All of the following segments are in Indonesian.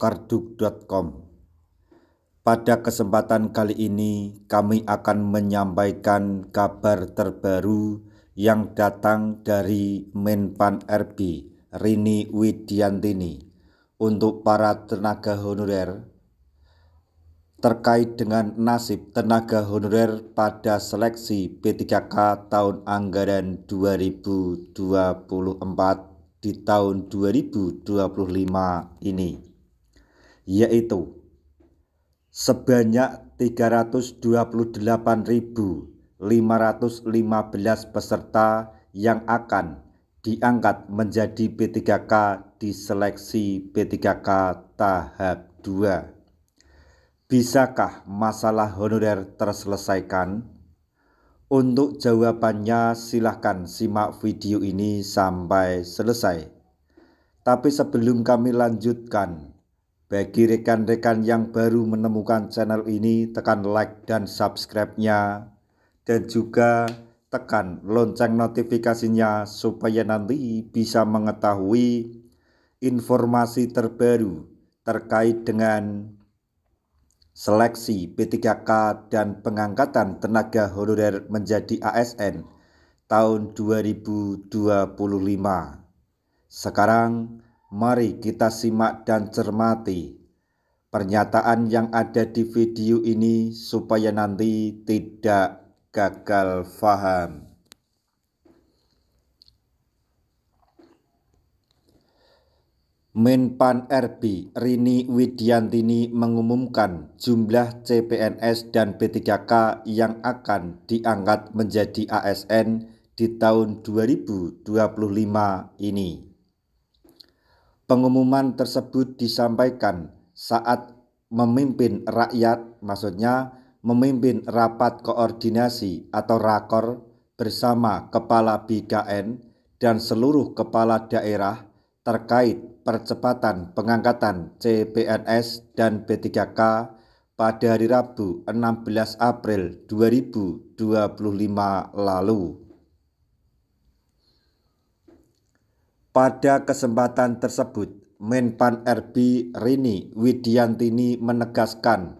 karduk.com. Pada kesempatan kali ini kami akan menyampaikan kabar terbaru yang datang dari Menpan RB Rini Widiantini untuk para tenaga honorer terkait dengan nasib tenaga honorer pada seleksi P3K tahun anggaran 2024 di tahun 2025 ini, yaitu sebanyak 328.515 peserta yang akan diangkat menjadi P3K di seleksi P3K tahap 2. Bisakah masalah honorer terselesaikan? Untuk jawabannya silahkan simak video ini sampai selesai. Tapi sebelum kami lanjutkan, bagi rekan-rekan yang baru menemukan channel ini, tekan like dan subscribe-nya, dan juga tekan lonceng notifikasinya supaya nanti bisa mengetahui informasi terbaru terkait dengan seleksi P3K dan pengangkatan tenaga honorer menjadi ASN tahun 2025. Sekarang mari kita simak dan cermati pernyataan yang ada di video ini supaya nanti tidak gagal paham. Menpan RB Rini Widiantini mengumumkan jumlah CPNS dan P3K yang akan diangkat menjadi ASN di tahun 2025 ini. Pengumuman tersebut disampaikan saat memimpin rapat koordinasi atau rakor bersama Kepala BKN dan seluruh kepala daerah terkait percepatan pengangkatan CPNS dan P3K pada hari Rabu 16 April 2025 lalu. Pada kesempatan tersebut, Menpan RB Rini Widiantini menegaskan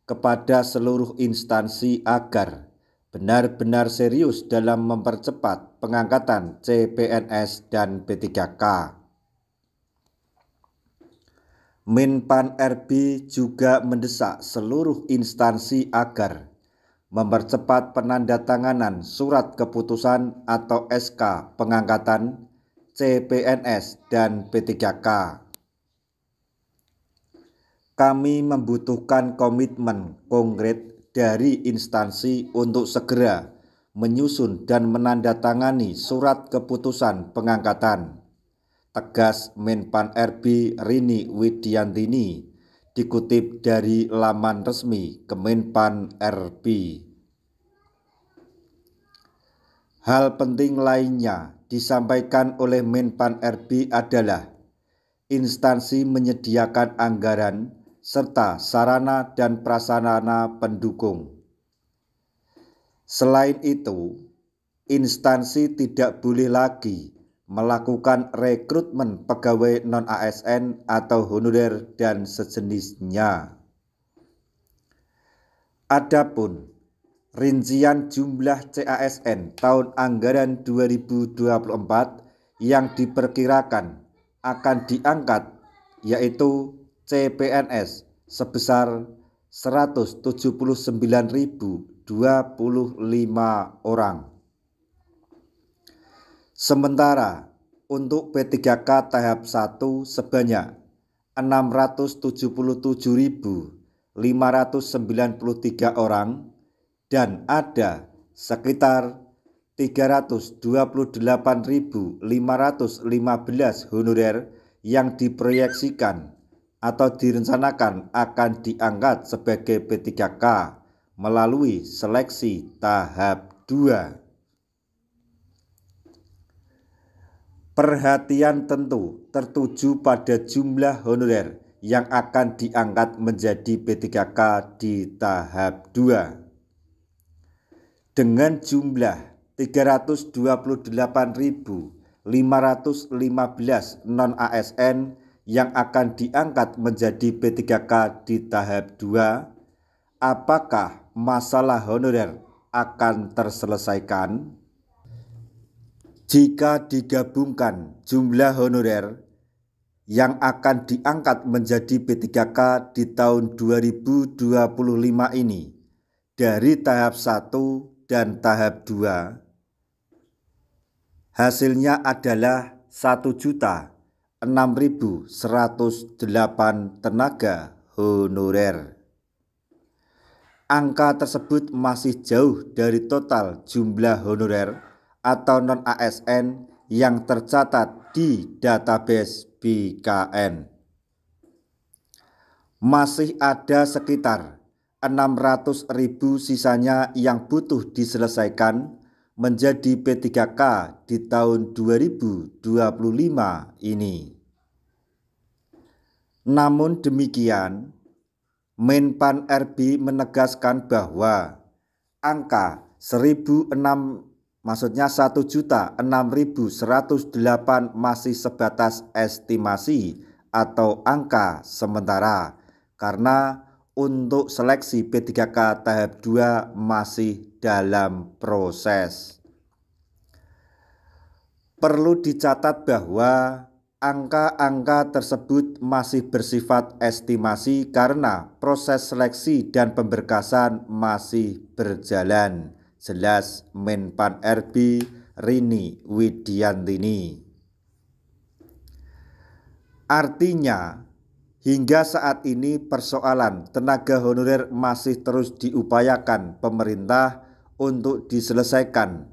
kepada seluruh instansi agar benar-benar serius dalam mempercepat pengangkatan CPNS dan P3K. Menpan RB juga mendesak seluruh instansi agar mempercepat penandatanganan surat keputusan atau SK pengangkatan CPNS dan P3K. Kami membutuhkan komitmen konkret dari instansi untuk segera menyusun dan menandatangani surat keputusan pengangkatan, tegas Menpan RB Rini Widiantini dikutip dari laman resmi Kemenpan RB. Hal penting lainnya disampaikan oleh Menpan RB adalah instansi menyediakan anggaran serta sarana dan prasarana pendukung. Selain itu, instansi tidak boleh lagi melakukan rekrutmen pegawai non-ASN atau honorer dan sejenisnya. Adapun rincian jumlah CASN tahun anggaran 2024 yang diperkirakan akan diangkat yaitu CPNS sebesar 179.025 orang. Sementara untuk P3K tahap 1 sebanyak 677.593 orang dan ada sekitar 328.515 honorer yang diproyeksikan atau direncanakan akan diangkat sebagai P3K melalui seleksi tahap 2. Perhatian tentu tertuju pada jumlah honorer yang akan diangkat menjadi P3K di tahap 2. Dengan jumlah 328.515 non-ASN yang akan diangkat menjadi P3K di tahap 2, apakah masalah honorer akan terselesaikan? Jika digabungkan jumlah honorer yang akan diangkat menjadi P3K di tahun 2025 ini dari tahap 1 dan tahap 2, hasilnya adalah 1.006.108 tenaga honorer. Angka tersebut masih jauh dari total jumlah honorer atau non-ASN yang tercatat di database BKN. Masih ada sekitar 600.000 sisanya yang butuh diselesaikan menjadi P3K di tahun 2025 ini. Namun demikian, Menpan RB menegaskan bahwa angka 1.006.108 masih sebatas estimasi atau angka sementara karena untuk seleksi P3K tahap 2 masih dalam proses. Perlu dicatat bahwa angka-angka tersebut masih bersifat estimasi karena proses seleksi dan pemberkasan masih berjalan, jelas Menpan RB Rini Widiantini. Artinya, hingga saat ini persoalan tenaga honorer masih terus diupayakan pemerintah untuk diselesaikan.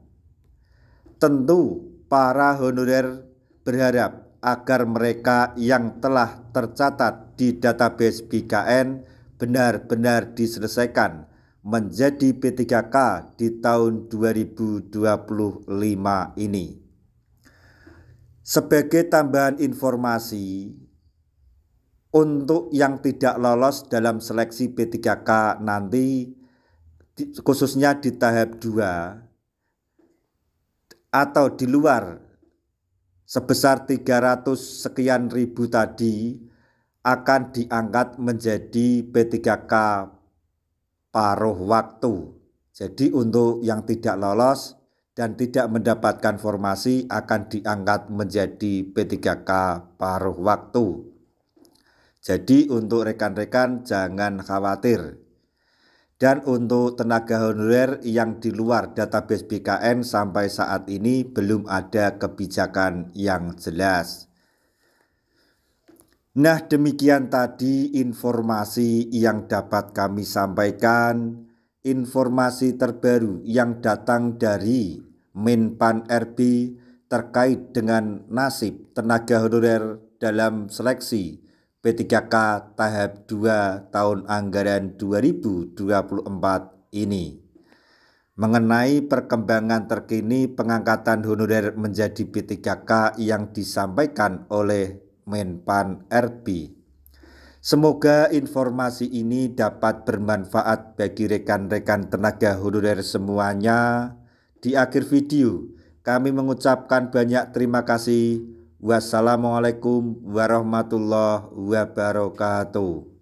Tentu para honorer berharap agar mereka yang telah tercatat di database BKN benar-benar diselesaikan menjadi P3K di tahun 2025 ini. Sebagai tambahan informasi, untuk yang tidak lolos dalam seleksi P3K nanti, khususnya di tahap 2 atau di luar sebesar 300 sekian ribu tadi, akan diangkat menjadi P3K paruh waktu. Jadi untuk yang tidak lolos dan tidak mendapatkan formasi akan diangkat menjadi P3K paruh waktu. Jadi untuk rekan-rekan jangan khawatir. Dan untuk tenaga honorer yang di luar database BKN sampai saat ini belum ada kebijakan yang jelas. Nah, demikian tadi informasi yang dapat kami sampaikan. Informasi terbaru yang datang dari Menpan RB terkait dengan nasib tenaga honorer dalam seleksi P3K tahap 2 tahun anggaran 2024 ini. Mengenai perkembangan terkini pengangkatan honorer menjadi P3K yang disampaikan oleh Menpan RB. Semoga informasi ini dapat bermanfaat bagi rekan-rekan tenaga honorer semuanya. Di akhir video, kami mengucapkan banyak terima kasih. Wassalamualaikum warahmatullahi wabarakatuh.